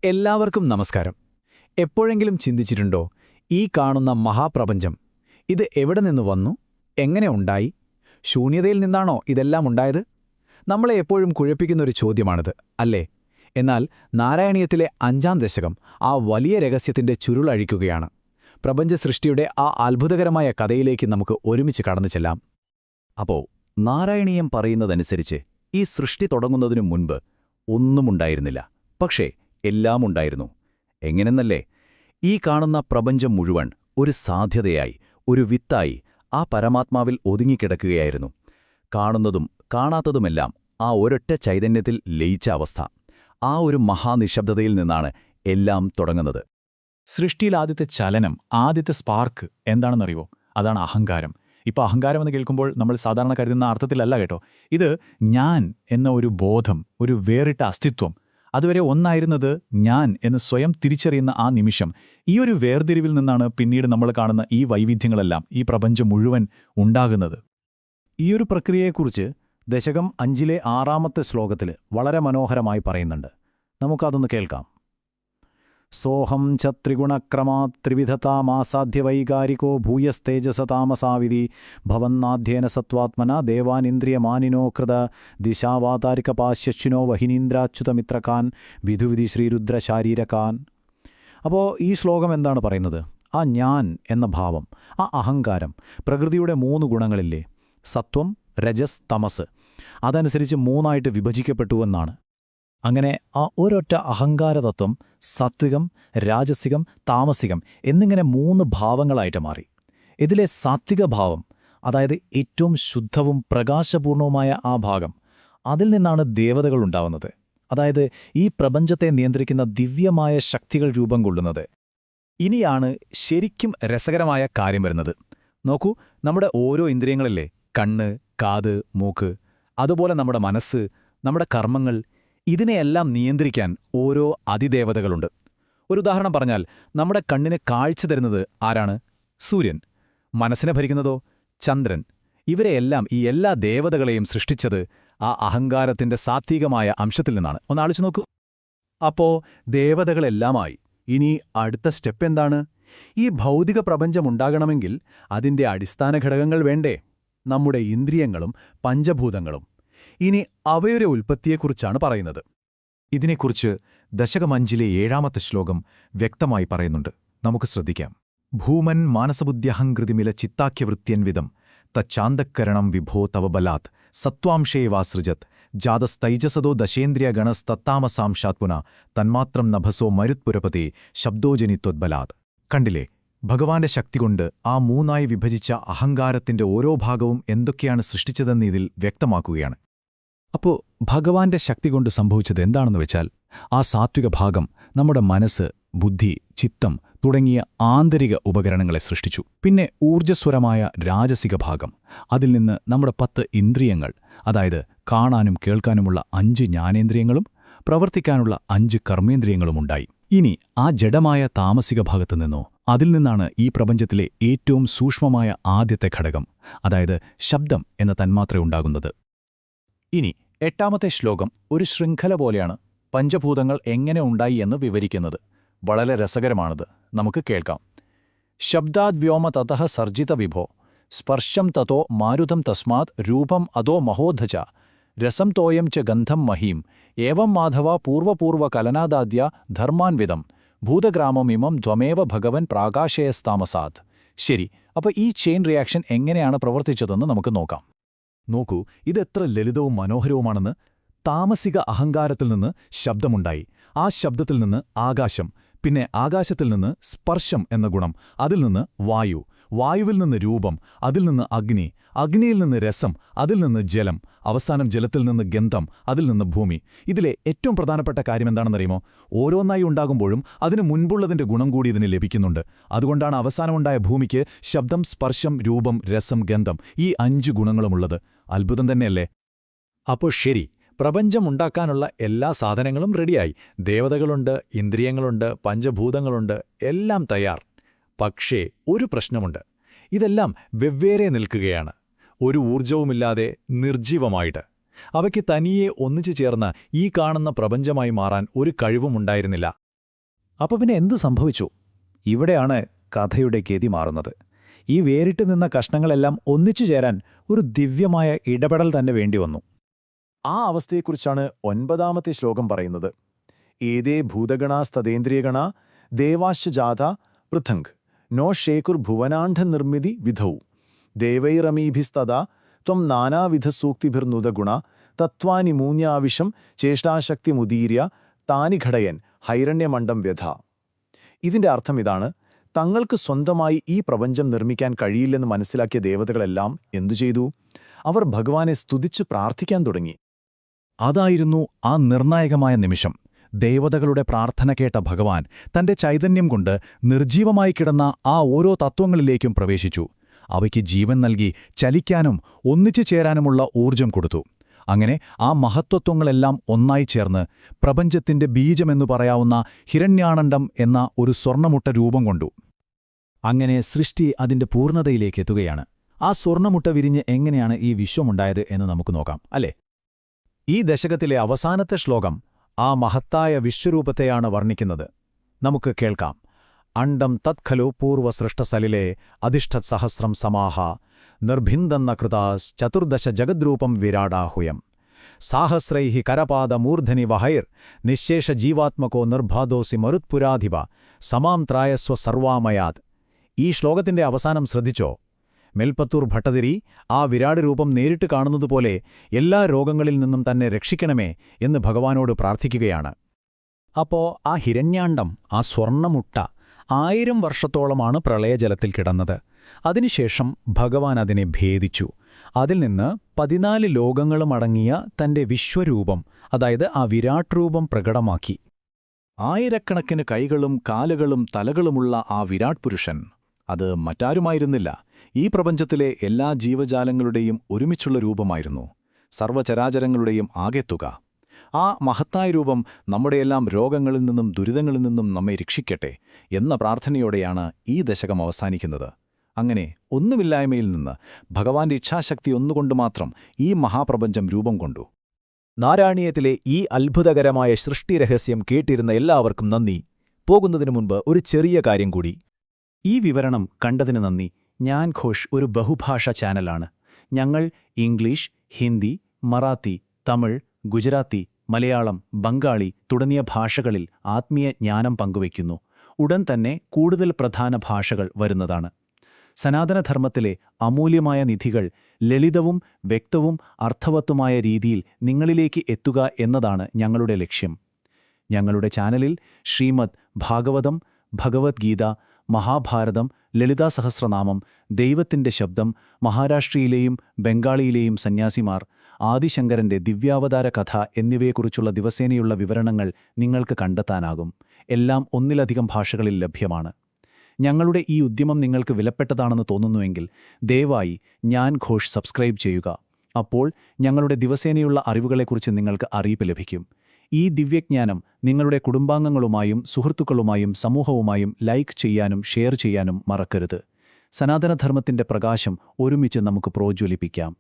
എല്ലാവർക്കും നമസ്കാരം. എപ്പോഴെങ്കിലും ചിന്തിച്ചിട്ടുണ്ടോ, ഈ കാണുന്ന മഹാപ്രപഞ്ചം ഇത് എവിടെ നിന്ന് വന്നു, എങ്ങനെ ഉണ്ടായി? ശൂന്യതയിൽ നിന്നാണോ ഇതെല്ലാം ഉണ്ടായത്? നമ്മളെ എപ്പോഴും കുഴപ്പിക്കുന്നൊരു ചോദ്യമാണിത്, അല്ലേ? എന്നാൽ നാരായണീയത്തിലെ 5-ാം ദശകം ആ വലിയ രഹസ്യത്തിന്റെ ചുരുളഴിക്കുകയാണ്. പ്രപഞ്ച സൃഷ്ടിയുടെ ആ അത്ഭുതകരമായ കഥയിലേക്ക് നമുക്ക് ഒരുമിച്ച് കടന്നു ചെല്ലാം. അപ്പോ നാരായണീയം പറയുന്നതനുസരിച്ച് ഈ സൃഷ്ടി തുടങ്ങുന്നതിനു മുൻപ് ഒന്നുമുണ്ടായിരുന്നില്ല. പക്ഷേ എല്ലാം ഉണ്ടായിരുന്നു. എങ്ങനെന്നല്ലേ? ഈ കാണുന്ന പ്രപഞ്ചം മുഴുവൻ ഒരു സാധ്യതയായി, ഒരു വിത്തായി ആ പരമാത്മാവിൽ ഒതുങ്ങിക്കിടക്കുകയായിരുന്നു. കാണുന്നതും കാണാത്തതുമെല്ലാം ആ ഒരൊറ്റ ചൈതന്യത്തിൽ ലയിച്ച അവസ്ഥ. ആ ഒരു മഹാനിശബ്ദതയിൽ നിന്നാണ് എല്ലാം തുടങ്ങുന്നത്. സൃഷ്ടിയിൽ ആദ്യത്തെ ചലനം, ആദ്യത്തെ സ്പാർക്ക് എന്താണെന്നറിയോ? അതാണ് അഹങ്കാരം. ഇപ്പോൾ അഹങ്കാരം എന്ന് കേൾക്കുമ്പോൾ നമ്മൾ സാധാരണ കരുതുന്ന അർത്ഥത്തിലല്ല കേട്ടോ. ഇത് ഞാൻ എന്ന ഒരു ബോധം, ഒരു വേറിട്ട അസ്തിത്വം, അതുവരെ ഒന്നായിരുന്നത് ഞാൻ എന്ന് സ്വയം തിരിച്ചറിയുന്ന ആ നിമിഷം, ഈ ഒരു വേർതിരിവിൽ നിന്നാണ് പിന്നീട് നമ്മൾ കാണുന്ന ഈ വൈവിധ്യങ്ങളെല്ലാം, ഈ പ്രപഞ്ചം മുഴുവൻ ഉണ്ടാകുന്നത്. ഈയൊരു പ്രക്രിയയെക്കുറിച്ച് ദശകം 5-ലെ 6-ാമത്തെ ശ്ലോകത്തിൽ വളരെ മനോഹരമായി പറയുന്നുണ്ട്. നമുക്കതൊന്ന് കേൾക്കാം. സോഹം ച ത്രിഗുണക്രമാത് ത്രിവിധതാമാസാധ്യവൈകാരികോ ഭൂയസ്തേജസതാമസാവിധി ഭവന്നാധ്യേന സത്വാത്മന ദേവാനിന്ദ്രിയമാനിനോ കൃത ദിശാവാതാരികപാശ്യശ്വിനോ വഹിനീന്ദ്രാച്യുതമിത്രകാൻ വിധുവിധി ശ്രീരുദ്രശാരീരകാൻ. അപ്പോൾ ഈ ശ്ലോകം എന്താണ് പറയുന്നത്? ആ ഞാൻ എന്ന ഭാവം, ആ അഹങ്കാരം, പ്രകൃതിയുടെ 3 ഗുണങ്ങളില്ലേ, സത്വം, രജസ്, തമസ്, അതനുസരിച്ച് 3ആയിട്ട് വിഭജിക്കപ്പെട്ടുവെന്നാണ്. അങ്ങനെ ആ ഒരൊറ്റ അഹങ്കാരതത്വം സാത്വികം, രാജസികം, താമസികം എന്നിങ്ങനെ 3 ഭാവങ്ങളായിട്ട് മാറി. ഇതിലെ സാത്വിക ഭാവം, അതായത് ഏറ്റവും ശുദ്ധവും പ്രകാശപൂർണവുമായ ആ ഭാഗം, അതിൽ നിന്നാണ് ദേവതകൾ ഉണ്ടാവുന്നത്. അതായത് ഈ പ്രപഞ്ചത്തെ നിയന്ത്രിക്കുന്ന ദിവ്യമായ ശക്തികൾ രൂപം കൊള്ളുന്നത്. ഇനിയാണ് ശരിക്കും രസകരമായ കാര്യം വരുന്നത്. നോക്കൂ, നമ്മുടെ ഓരോ ഇന്ദ്രിയങ്ങളില്ലേ, കണ്ണ്, കാത്, മൂക്ക്, അതുപോലെ നമ്മുടെ മനസ്സ്, നമ്മുടെ കർമ്മങ്ങൾ, ഇതിനെയെല്ലാം നിയന്ത്രിക്കാൻ ഓരോ അതിദേവതകളുണ്ട്. ഒരു ഉദാഹരണം പറഞ്ഞാൽ, നമ്മുടെ കണ്ണിന് കാഴ്ച തരുന്നത് ആരാണ്? സൂര്യൻ. മനസ്സിനെ ഭരിക്കുന്നതോ? ചന്ദ്രൻ. ഇവരെയെല്ലാം, ഈ എല്ലാ ദേവതകളെയും സൃഷ്ടിച്ചത് ആ അഹങ്കാരത്തിന്റെ സാത്വികമായ അംശത്തിൽ നിന്നാണ്. ഒന്ന് ആലോചിച്ച് നോക്കൂ. അപ്പോ ദേവതകളെല്ലാമായി ഇനി അടുത്ത സ്റ്റെപ്പ് എന്താണ്? ഈ ഭൗതിക പ്രപഞ്ചമുണ്ടാകണമെങ്കിൽ അതിൻ്റെ അടിസ്ഥാന ഘടകങ്ങൾ വേണ്ടേ? നമ്മുടെ ഇന്ദ്രിയങ്ങളും പഞ്ചഭൂതങ്ങളും. ഇനി അവയുടെ ഉൽപ്പത്തിയെക്കുറിച്ചാണ് പറയുന്നത്. ഇതിനെക്കുറിച്ച് ദശകം 5-ലെ 7-ാമത്തെ ശ്ലോകം വ്യക്തമായി പറയുന്നുണ്ട്. നമുക്ക് ശ്രദ്ധിക്കാം. ഭൂമൻ മാനസബുദ്ധ്യഹംകൃതിമില ചിത്താഖ്യവൃത്യൻവിധം തച്ചാന്തക്കരണം വിഭോ തവ ബലാത് സത്വാംശേവാസൃജത് ജാതസ്തൈജസദോ ദശേന്ദ്രിയഗണസ്തത്താമസാംശാത് പുന തന്മാത്രം നഭസോ മരുത്പുരപതേ ശബ്ദോജനിത്വദ്ബലാത്. കണ്ടില്ലേ, ഭഗവാന്റെ ശക്തി കൊണ്ട് ആ 3ആയി വിഭജിച്ച അഹങ്കാരത്തിന്റെ ഓരോ ഭാഗവും എന്തൊക്കെയാണ് സൃഷ്ടിച്ചതെന്ന് ഇതിൽ വ്യക്തമാക്കുകയാണ്. അപ്പോൾ ഭഗവാന്റെ ശക്തി കൊണ്ട് സംഭവിച്ചത് എന്താണെന്ന് വെച്ചാൽ, ആ സാത്വിക ഭാഗം നമ്മുടെ മനസ്സ്, ബുദ്ധി, ചിത്തം തുടങ്ങിയ ആന്തരിക ഉപകരണങ്ങളെ സൃഷ്ടിച്ചു. പിന്നെ ഊർജ്ജസ്വരമായ രാജസിക ഭാഗം, അതിൽ നിന്ന് നമ്മുടെ 10 ഇന്ദ്രിയങ്ങൾ, അതായത് കാണാനും കേൾക്കാനുമുള്ള 5 ജ്ഞാനേന്ദ്രിയങ്ങളും പ്രവർത്തിക്കാനുള്ള 5 കർമ്മേന്ദ്രിയങ്ങളും ഉണ്ടായി. ഇനി ആ ജഡമായ താമസിക ഭാഗത്തു നിന്നോ, അതിൽ നിന്നാണ് ഈ പ്രപഞ്ചത്തിലെ ഏറ്റവും സൂക്ഷ്മമായ ആദ്യത്തെ ഘടകം, അതായത് ശബ്ദം എന്ന തന്മാത്ര ഉണ്ടാകുന്നത്. ഇനി 8-ാമത്തെ ശ്ലോകം ഒരു ശൃംഖല പോലെയാണ് പഞ്ചഭൂതങ്ങൾ എങ്ങനെ ഉണ്ടായി എന്ന് വിവരിക്കുന്നത്. വളരെ രസകരമാണത്. നമുക്ക് കേൾക്കാം. ശബ്ദാദ് വ്യോമ തതഃ സർജിത വിഭോ സ്പർശം തതോ മാരുതം തസ്മാത് രൂപം അതോ മഹോധച രസം തോയം ച ഗന്ധം മഹീം ഏവം മാധവ പൂർവപൂർവകലനാദാദ്യ ധർമാൻവിധം ഭൂതഗ്രാമമിമം ധ്വമേവ ഭഗവൻ പ്രാകാശയസ്താമസാത്. ശരി, അപ്പോൾ ഈ ചെയിൻ റിയാക്ഷൻ എങ്ങനെയാണ് പ്രവർത്തിച്ചതെന്ന് നമുക്ക് നോക്കാം. നോക്കൂ, ഇതെത്ര ലളിതവും മനോഹരവുമാണെന്ന്. താമസിക അഹങ്കാരത്തിൽ നിന്ന് ശബ്ദമുണ്ടായി. ആ ശബ്ദത്തിൽ നിന്ന് ആകാശം, പിന്നെ ആകാശത്തിൽ നിന്ന് സ്പർശം എന്ന ഗുണം, അതിൽ നിന്ന് വായു, വായുവിൽ നിന്ന് രൂപം, അതിൽ നിന്ന് അഗ്നി, അഗ്നിയിൽ നിന്ന് രസം, അതിൽ നിന്ന് ജലം, അവസാനം ജലത്തിൽ നിന്ന് ഗന്ധം, അതിൽ നിന്ന് ഭൂമി. ഇതിലെ ഏറ്റവും പ്രധാനപ്പെട്ട കാര്യം എന്താണെന്നറിയുമോ? ഓരോന്നായി ഉണ്ടാകുമ്പോഴും അതിനു മുൻപുള്ളതിന്റെ ഗുണം കൂടി ഇതിന് ലഭിക്കുന്നുണ്ട്. അതുകൊണ്ടാണ് അവസാനമുണ്ടായ ഭൂമിക്ക് ശബ്ദം, സ്പർശം, രൂപം, രസം, ഗന്ധം, ഈ 5 ഗുണങ്ങളുമുള്ളത്. അത്ഭുതം തന്നെയല്ലേ? അപ്പോൾ ശരി, പ്രപഞ്ചമുണ്ടാക്കാനുള്ള എല്ലാ സാധനങ്ങളും റെഡിയായി. ദേവതകളുണ്ട്, ഇന്ദ്രിയങ്ങളുണ്ട്, പഞ്ചഭൂതങ്ങളുണ്ട്, എല്ലാം തയ്യാർ. പക്ഷേ ഒരു പ്രശ്നമുണ്ട്. ഇതെല്ലാം വെവ്വേറെ നിൽക്കുകയാണ്, ഒരു ഊർജവുമില്ലാതെ, നിർജ്ജീവമായിട്ട്. അവയ്ക്ക് തനിയെ ഒന്നിച്ചു ചേർന്ന് ഈ കാണുന്ന പ്രപഞ്ചമായി മാറാൻ ഒരു കഴിവുമുണ്ടായിരുന്നില്ല. അപ്പോൾ പിന്നെ എന്ത് സംഭവിച്ചു? ഇവിടെയാണ് കഥയുടെ ഗതി മാറുന്നത്. ഈ വേറിട്ട് നിന്ന കഷ്ണങ്ങളെല്ലാം ഒന്നിച്ചു ചേരാൻ ഒരു ദിവ്യമായ ഇടപെടൽ തന്നെ വേണ്ടിവന്നു. ആ അവസ്ഥയെക്കുറിച്ചാണ് 9-ാമത്തെ ശ്ലോകം പറയുന്നത്. ഏതേ ഭൂതഗണാസ്തദേന്ദ്രിയഗണ ദേവാശ്ച ജാത പൃഥങ്ക് നോ ഷേകുർഭുവനാണ്ഡ നിർമ്മിതി വിധൗ ദേവൈരമീഭിസ്തദാ ത്വം നാനാവിധസൂക്തിഭിർനുദഗുണ തത്വാനി മൂന്യാവിഷം ചേഷ്ടാശക്തിമുദീര്യ താനി ഘടയൻ ഹൈരണ്യമണ്ഡം വ്യഥ. ഇതിന്റെ അർത്ഥം ഇതാണ്: തങ്ങൾക്ക് സ്വന്തമായി ഈ പ്രപഞ്ചം നിർമ്മിക്കാൻ കഴിയില്ലെന്ന് മനസ്സിലാക്കിയ ദേവതകളെല്ലാം എന്തു ചെയ്തു? അവർ ഭഗവാനെ സ്തുതിച്ച് പ്രാർത്ഥിക്കാൻ തുടങ്ങി. അതായിരുന്നു ആ നിർണായകമായ നിമിഷം. ദേവതകളുടെ പ്രാർത്ഥന കേട്ട ഭഗവാൻ തന്റെ ചൈതന്യം കൊണ്ട് നിർജീവമായി കിടന്ന ആ ഓരോ തത്വങ്ങളിലേക്കും പ്രവേശിച്ചു. അവയ്ക്ക് ജീവൻ നൽകി ചലിക്കാനും ഒന്നിച്ചു ചേരാനുമുള്ള ഊർജം കൊടുത്തു. അങ്ങനെ ആ മഹത്വത്വങ്ങളെല്ലാം ഒന്നായി ചേർന്ന് പ്രപഞ്ചത്തിന്റെ ബീജമെന്നു പറയാവുന്ന ഹിരണ്യാണണ്ഡം എന്ന ഒരു സ്വർണ്ണമുട്ട രൂപം കൊണ്ടു. അങ്ങനെ സൃഷ്ടി അതിന്റെ പൂർണ്ണതയിലേക്ക് എത്തുകയാണ്. ആ സ്വർണ്ണമുട്ട വിരിഞ്ഞ് എങ്ങനെയാണ് ഈ വിശ്വമുണ്ടായത് എന്ന് നമുക്ക് നോക്കാം, അല്ലേ? ഈ ദശകത്തിലെ അവസാനത്തെ ശ്ലോകം ആ മഹത്തായ വിശ്വരൂപത്തെയാണ് വർണ്ണിക്കുന്നത്. നമുക്ക് കേൾക്കാം. അണ്ഡം തത്ഖലു പൂർവസൃഷ്ടസലിലെ അധിഷ്ഠത് സഹസ്രം സമാഹ നിർഭിന്ദന്ന കൃതാസ് ചതുർദശ ജഗദ്രൂപം വിരാടാഹുയം സാഹസ്രൈഹി കരപാദമൂർധനി വഹൈർ നിശേഷ ജീവാത്മകോ നിർഭാദോസി മരുത്പുരാധിപ സമാം ത്രായസ്വ സർവാമയാത്. ഈ ശ്ലോകത്തിന്റെ അവസാനം ശ്രദ്ധിച്ചോ? മെൽപ്പത്തൂർ ഭട്ടതിരി ആ വിരാട് രൂപം നേരിട്ട് കാണുന്നതുപോലെ എല്ലാ രോഗങ്ങളിൽ നിന്നും തന്നെ രക്ഷിക്കണമേ എന്ന് ഭഗവാനോട് പ്രാർത്ഥിക്കുകയാണ്. അപ്പോ ആ ഹിരണ്യാണ്ഡം, ആ സ്വർണ്ണമുട്ട 1000 വർഷത്തോളമാണ് പ്രളയജലത്തിൽ കിടന്നത്. അതിനുശേഷം ഭഗവാൻ അതിനെ ഭേദിച്ചു. അതിൽ നിന്ന് 14 ലോകങ്ങളുമടങ്ങിയ തന്റെ വിശ്വരൂപം, അതായത് ആ വിരാട് രൂപം പ്രകടമാക്കി. ആയിരക്കണക്കിന് കൈകളും കാലുകളും തലകളുമുള്ള ആ വിരാട് പുരുഷൻ അത് മറ്റാരുമായിരുന്നില്ല, ഈ പ്രപഞ്ചത്തിലെ എല്ലാ ജീവജാലങ്ങളുടെയും ഒരുമിച്ചുള്ള രൂപമായിരുന്നു, സർവ്വചരാചരങ്ങളുടെയും ആകെത്തുക. ആ മഹത്തായ രൂപം നമ്മുടെയെല്ലാം രോഗങ്ങളിൽ നിന്നും ദുരിതങ്ങളിൽ നിന്നും നമ്മെ രക്ഷിക്കട്ടെ എന്ന പ്രാർത്ഥനയോടെയാണ് ഈ ദശകം അവസാനിക്കുന്നത്. അങ്ങനെ ഒന്നുമില്ലായ്മയിൽ നിന്ന് ഭഗവാന്റെ ഇച്ഛാശക്തി ഒന്നുകൊണ്ട് മാത്രം ഈ മഹാപ്രപഞ്ചം രൂപം കൊണ്ടു. നാരായണീയത്തിലെ ഈ അത്ഭുതകരമായ സൃഷ്ടിരഹസ്യം കേട്ടിരുന്ന എല്ലാവർക്കും നന്ദി. പോകുന്നതിനു മുൻപ് ഒരു ചെറിയ കാര്യം കൂടി. ഈ വിവരണം കണ്ടതിന് നന്ദി. ഞാൻ ഘോഷ് ഒരു ബഹുഭാഷാ ചാനലാണ്. ഞങ്ങൾ ഇംഗ്ലീഷ്, ഹിന്ദി, മറാത്തി, തമിഴ്, ഗുജറാത്തി, മലയാളം, ബംഗാളി തുടങ്ങിയ ഭാഷകളിൽ ആത്മീയ ജ്ഞാനം പങ്കുവയ്ക്കുന്നു. ഉടൻ തന്നെ കൂടുതൽ പ്രധാന ഭാഷകൾ വരുന്നതാണ്. സനാതനധർമ്മത്തിലെ അമൂല്യമായ നിധികൾ ലളിതവും വ്യക്തവും അർത്ഥവത്തുമായ രീതിയിൽ നിങ്ങളിലേക്ക് എത്തുക എന്നതാണ് ഞങ്ങളുടെ ലക്ഷ്യം. ഞങ്ങളുടെ ചാനലിൽ ശ്രീമദ് ഭാഗവതം, ഭഗവത്ഗീത, മഹാഭാരതം, ലളിതാ സഹസ്രനാമം, ദൈവത്തിന്റെ ശബ്ദം, മഹാരാഷ്ട്രയിലെയും ബംഗാളിയിലെയും സന്യാസിമാർ, ആദിശങ്കരന്റെ ദിവ്യാവതാര കഥ എന്നിവയെക്കുറിച്ചുള്ള ദിവസേനയുള്ള വിവരണങ്ങൾ നിങ്ങൾക്ക് കണ്ടെത്താനാകും. എല്ലാം ഒന്നിലധികം ഭാഷകളിൽ ലഭ്യമാണ്. ഞങ്ങളുടെ ഈ ഉദ്യമം നിങ്ങൾക്ക് വിലപ്പെട്ടതാണെന്ന് തോന്നുന്നുവെങ്കിൽ ദയവായി ഞാൻ ഘോഷ് സബ്സ്ക്രൈബ് ചെയ്യുക. അപ്പോൾ ഞങ്ങളുടെ ദിവസേനയുള്ള അറിവുകളെക്കുറിച്ച് നിങ്ങൾക്ക് അറിയിപ്പ് ലഭിക്കും. ഈ ദിവ്യജ്ഞാനം നിങ്ങളുടെ കുടുംബാംഗങ്ങളുമായും സുഹൃത്തുക്കളുമായും സമൂഹവുമായും ലൈക്ക് ചെയ്യാനും ഷെയർ ചെയ്യാനും മറക്കരുത്. സനാതനധർമ്മത്തിന്റെ പ്രകാശം ഒരുമിച്ച് നമുക്ക് പ്രോജ്വലിപ്പിക്കാം.